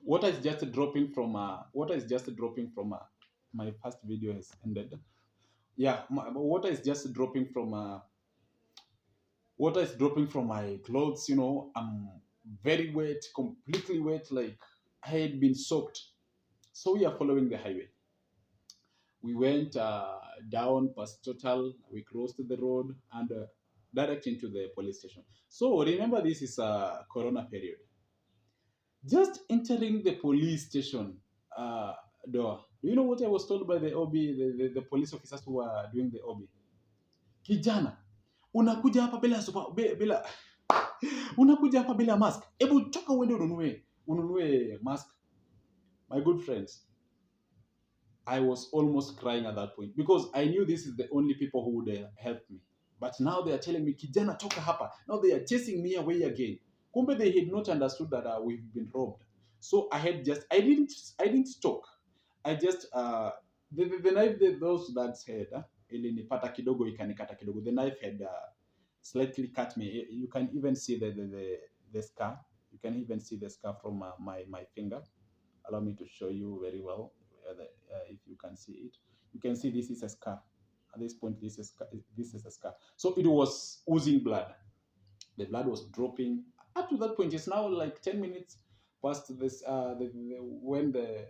water is just dropping from my first video has ended. Yeah, water is just dropping from water is dropping from my clothes. I'm very wet, completely wet, like I had been soaked. So we are following the highway. We went down past Total, we crossed the road and direct into the police station. So remember, this is a Corona period. Just entering the police station uh, door. Do you know what I was told by the OB, the police officers who were doing the OB? Kijana, unakuja hapa bila unakuja hapa bila mask. Hebu toka uende ununue mask. My good friends, I was almost crying at that point because I knew this is the only people who would help me. But now they are telling me, kijana toka hapa. Now they are chasing me away again. Kumbe they had not understood that we've been robbed. So I didn't talk. I just the knife that those that had ilinipata kidogo ikanikata kidogo. The knife had slightly cut me. You can even see the scar. You can even see the scar from my finger. Allow me to show you very well if you can see it. You can see this is a scar. At this point, this is a scar. So it was oozing blood. The blood was dropping. Up to that point, it's now like 10 minutes past this. When the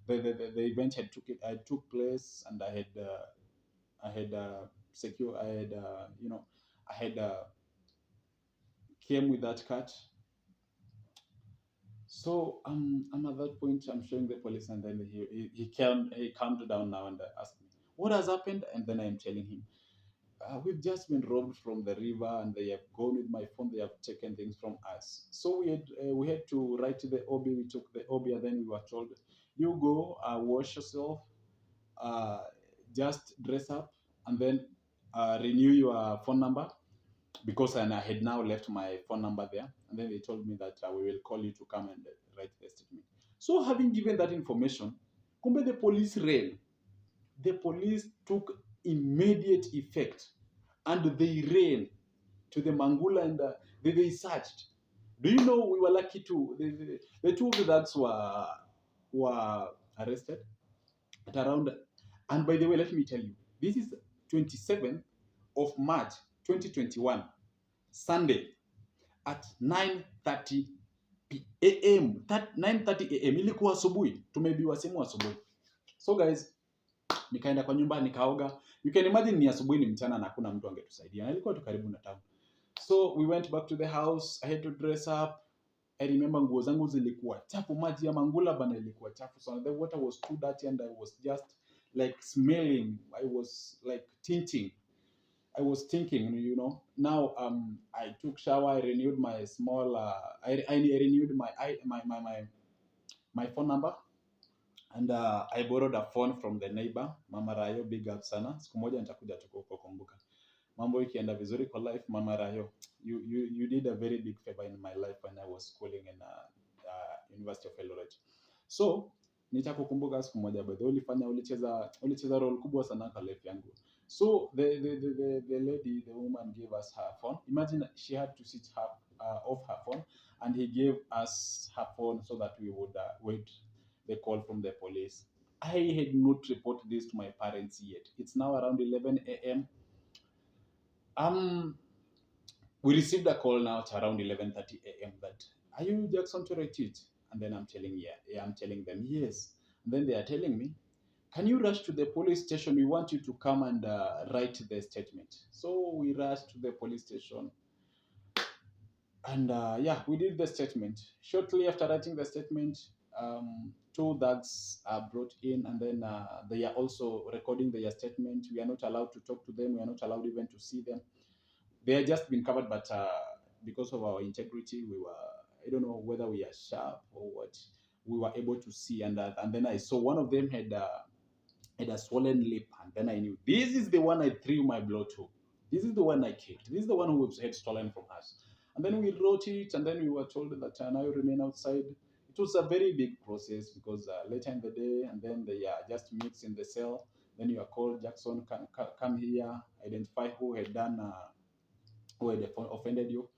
event took place, and I had secure. I had I had came with that cat. So I'm at that point. I'm showing the police, and then he calmed down now and asked me what has happened, and then I'm telling him we've just been robbed from the river, and they have gone with my phone. They have taken things from us. So we had to write to the OB. We took the OB, and then we were told, you go wash yourself, uh, just dress up, and then renew your phone number because I had now left my phone number there. And then they told me that we will call you to come and write the statement. So having given that information, kumbe the police ran. The police took immediate effect and they ran to the Mangula and they searched. Do you know we were lucky to the two of the thugs were arrested at around. And by the way, let me tell you, this is 27th of March 2021, Sunday at 9:30 am. 9:30 am ilikuwa asubuhi, tumeibiwa simu asubuhi. So guys, nikaenda kwa nyumba nikaoga. You can imagine ni asubuhi ni mchana na hakuna mtu angetusaidia. Na ilikuwa tu karibu na town. So we went back to the house. I had to dress up. I remember nguo zangu zilikuwa chafu, maji ya Mangula bana ilikuwa chafu. So the water was too dirty and I was just like smelling. I was like tinting. I was thinking. Now I took shower, I renewed my small I renewed my phone number, and I borrowed a phone from the neighbor, Mama Rayo, big up sana. Siku moja nitakuja tuko kukumbuka. Mambo ikienda vizuri kwa life, Mama Rayo, you did a very big favor in my life when I was schooling in University of Eldoret. So nitakukumbuka siku moja, by the way ulicheza role kubwa sana kwa life yangu. So the lady, the woman gave us her phone. Imagine she had to switch her off her phone, and he gave us her phone so that we would wait the call from the police. I had not reported this to my parents yet. It's now around 11 a.m. Um, we received a call now at around 11:30 a.m. that, are you Jackson to write it? And then I'm telling them yes. And then they are telling me, can you rush to the police station? We want you to come and write the statement. So we rushed to the police station. And we did the statement. Shortly after writing the statement, two thugs are brought in, and then they are also recording their statement. We are not allowed to talk to them. We are not allowed even to see them. They had just been covered, but because of our integrity, I don't know whether we are sharp or what, we were able to see. And then I saw one of them had a swollen lip, and then I knew this is the one I threw my blow to. This is the one I kicked. This is the one who had stolen from us. And then we wrote it, and then we were told that now you remain outside. It was a very big process because later in the day, and then they are just mixed in the cell. Then you are called, Jackson, come here, identify who had offended you.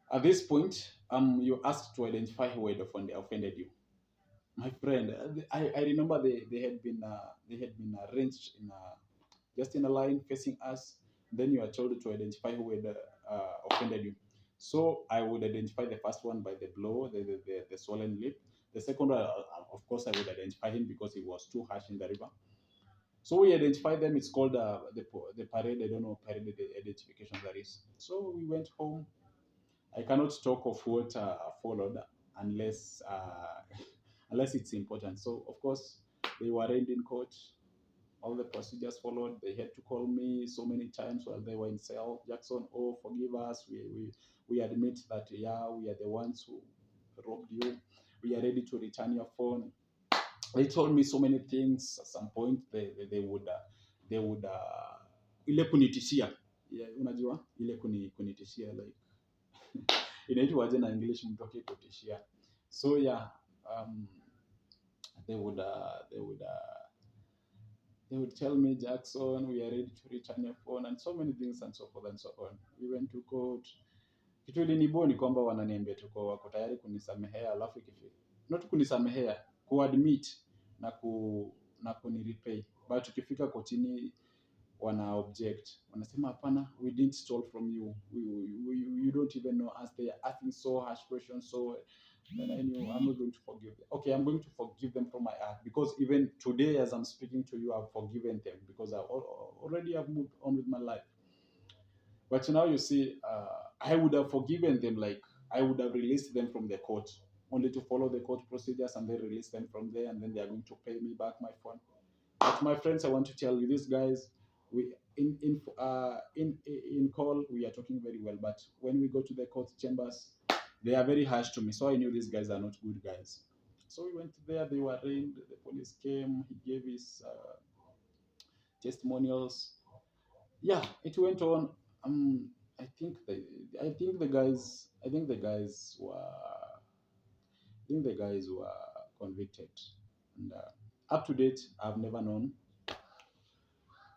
At this point, you asked to identify who had offended you. My friend, I remember they had been arranged in just in a line facing us. Then you are told to identify who had offended you. So I would identify the first one by the blow, the swollen lip. The second one, of course, I would identify him because he was too harsh in the river. So we identified them. It's called the parade. I don't know parade the identification that is. So we went home. I cannot talk of what followed unless unless it's important. So of course they were arraigned in court. All the procedures followed. They had to call me so many times while they were in cell. Jackson, oh forgive us. We admit that yeah we are the ones who robbed you. We are ready to return your phone. They told me so many things. At some point they would ile kunitishia. Yeah, unajua ile kunitishia like inaitwaje na English mtu akikutishia. So yeah, um, they would tell me, Jackson, we are ready to return your phone and so many things and so forth and so on. We went to court. Kitu iliniboo ni kwamba wananiambia tuko wako tayari kunisamehea, alafu ikifika not kunisamehea, kuadmit na na kunirepay. But ukifika kotini wana object, wanasema hapana, we didn't steal from you, you don't even know us. They are asking so harsh questions. So then I knew I'm not going to forgive them. Okay, I'm going to forgive them from my heart because even today as I'm speaking to you, I've forgiven them because I already have moved on with my life. But now you see, I would have forgiven them, like I would have released them from the court, only to follow the court procedures and then release them from there, and then they are going to pay me back my phone. But my friends, I want to tell you, these guys, we in call we are talking very well, but when we go to the court chambers, they are very harsh to me. So I knew these guys are not good guys. So we went there. They were arraigned. The police came. He gave his testimonials. Yeah, it went on. I think I think the guys. I think the guys were convicted. And up to date, I've never known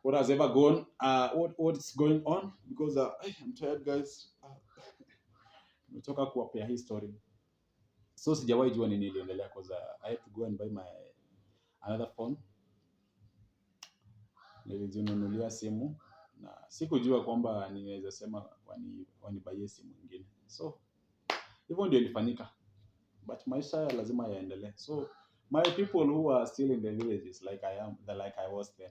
what has ever gone, what's going on because I'm tired guys. Nimetoka kuwapea history, so sijawahi jua nini iliendelea because I had to go and buy my another phone. Nilijinunulia simu na sikujua kwamba ninaweza sema wanibaie simu nyingine, so hivyo ndio ilifanyika, but maisha lazima yaendelee. So my people who are still in the villages like I was then,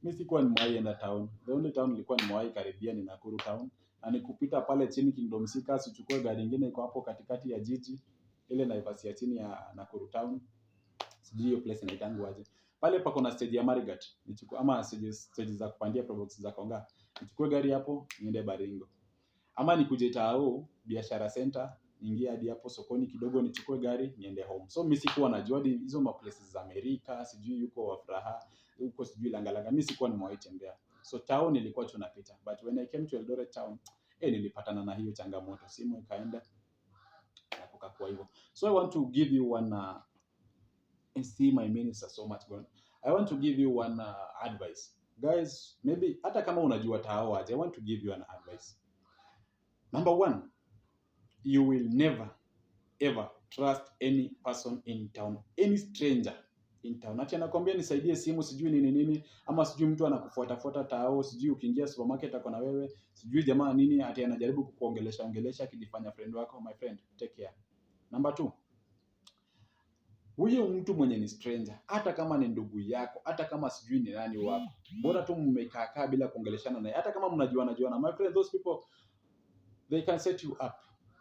mi sikuwa nimewahi enda town. The only town nilikuwa nimewahi karibia ni Nakuru town, na nikupita pale chini Kingdom Seekers, uchukue gari nyingine iko hapo katikati ya jiji, ile Naivas ya chini ya Nakuru town, sijui hiyo place inaitangwa aje. Pale pako na stage ya Marigat, nichukue ama stage za kupandia probox za Konga, nichukue gari hapo niende Baringo, ama nikuje Tao biashara center, niingie hadi hapo sokoni kidogo, nichukue gari niende home. So mimi sikuwa najua hadi hizo ma places za Amerika, sijui yuko Wafraha, huko sijui Langalanga, mimi sikuwa nimewahi tembea. So town nilikuwa tunapita, but when I came to Eldoret town, nilipatana na hiyo changamoto, simu ikaenda na kukakuwa hivyo. So I want to give you one and see my minutes are so much gone. I want to give you one advice. Guys, maybe hata kama unajua Tao aje, I want to give you an advice. Number one, you will never ever trust any person in town, any stranger in town. Ati anakwambia nisaidie simu sijui nini nini, ama sijui mtu anakufuatafuata Tao, sijui ukiingia supermarket ako na wewe, sijui jamaa nini, ati anajaribu kukuongelesha akijifanya friend wako. My friend, take care. Number two, huyo mtu mwenye ni stranger, hata kama ni ndugu yako, hata kama sijui ni nani wako, bora tu mmekaa bila kuongeleshana naye, hata kama mnajuana, my friend, those people they can set you up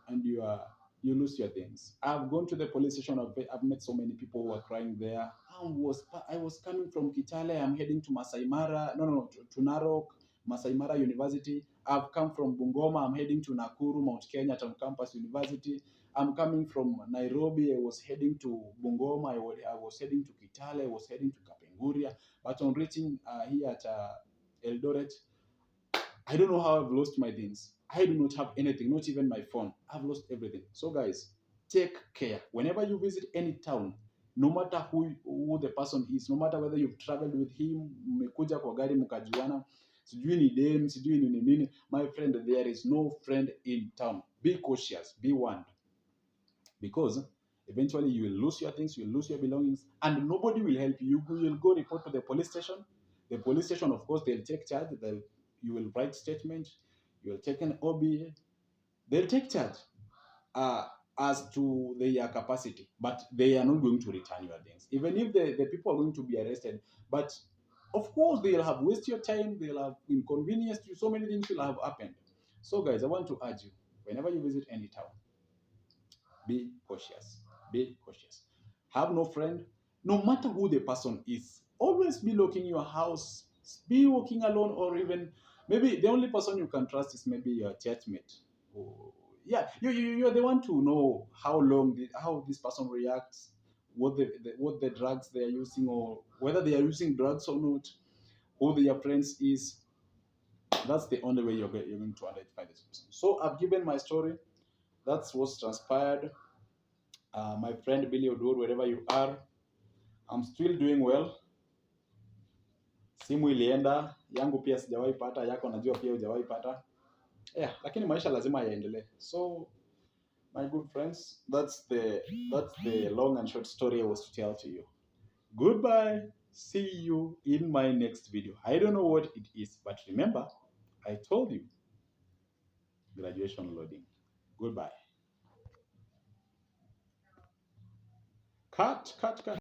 and you lose your things. I've gone to the police station. I've met so many people who are crying there. I was coming from Kitale. I'm heading to Masai Mara. No, to Narok, Masai Mara University. I've come from Bungoma. I'm heading to Nakuru, Mount Kenya Town Campus University. I'm coming from Nairobi. I was heading to Bungoma. I was heading to Kitale. I was heading to Kapenguria. But on reaching here at Eldoret, I don't know how I've lost my things. I do not have anything, not even my phone. I've lost everything. So guys, take care. Whenever you visit any town, no matter who the person is, no matter whether you've traveled with him, mmekuja kwa gari mkajuana, sijui ni dem, sijui ni nini. My friend, there is no friend in town. Be cautious, be warned, because eventually you will lose your things, you will lose your belongings, and nobody will help you. You will go report to the police station. The police station, of course, they'll take charge. You will write statement. You will take an OB. They'll take charge uh, as to their capacity, but they are not going to return your things, even if the people are going to be arrested. But of course, they'll have wasted your time. They'll have inconvenienced you. So many things will have happened. So, guys, I want to urge you: whenever you visit any town, be cautious. Be cautious. Have no friend, no matter who the person is. Always be locking your house. Be walking alone, or even maybe the only person you can trust is maybe your churchmate. Oh, yeah, you're the one to know how this person reacts, what the drugs they are using, or whether they are using drugs or not, who their friends is. That's the only way you're going to identify this person. So I've given my story. That's what's transpired. My friend Billy Odur, wherever you are, I'm still doing well. Simu ilienda, yangu pia sijawahi pata, yako najua pia hujawahi pata. Yeah, lakini maisha lazima yaendelee. So, my good friends, that's the long and short story I was to tell to you. Goodbye. See you in my next video. I don't know what it is, but remember, I told you, graduation loading. Goodbye. Cut, cut, cut.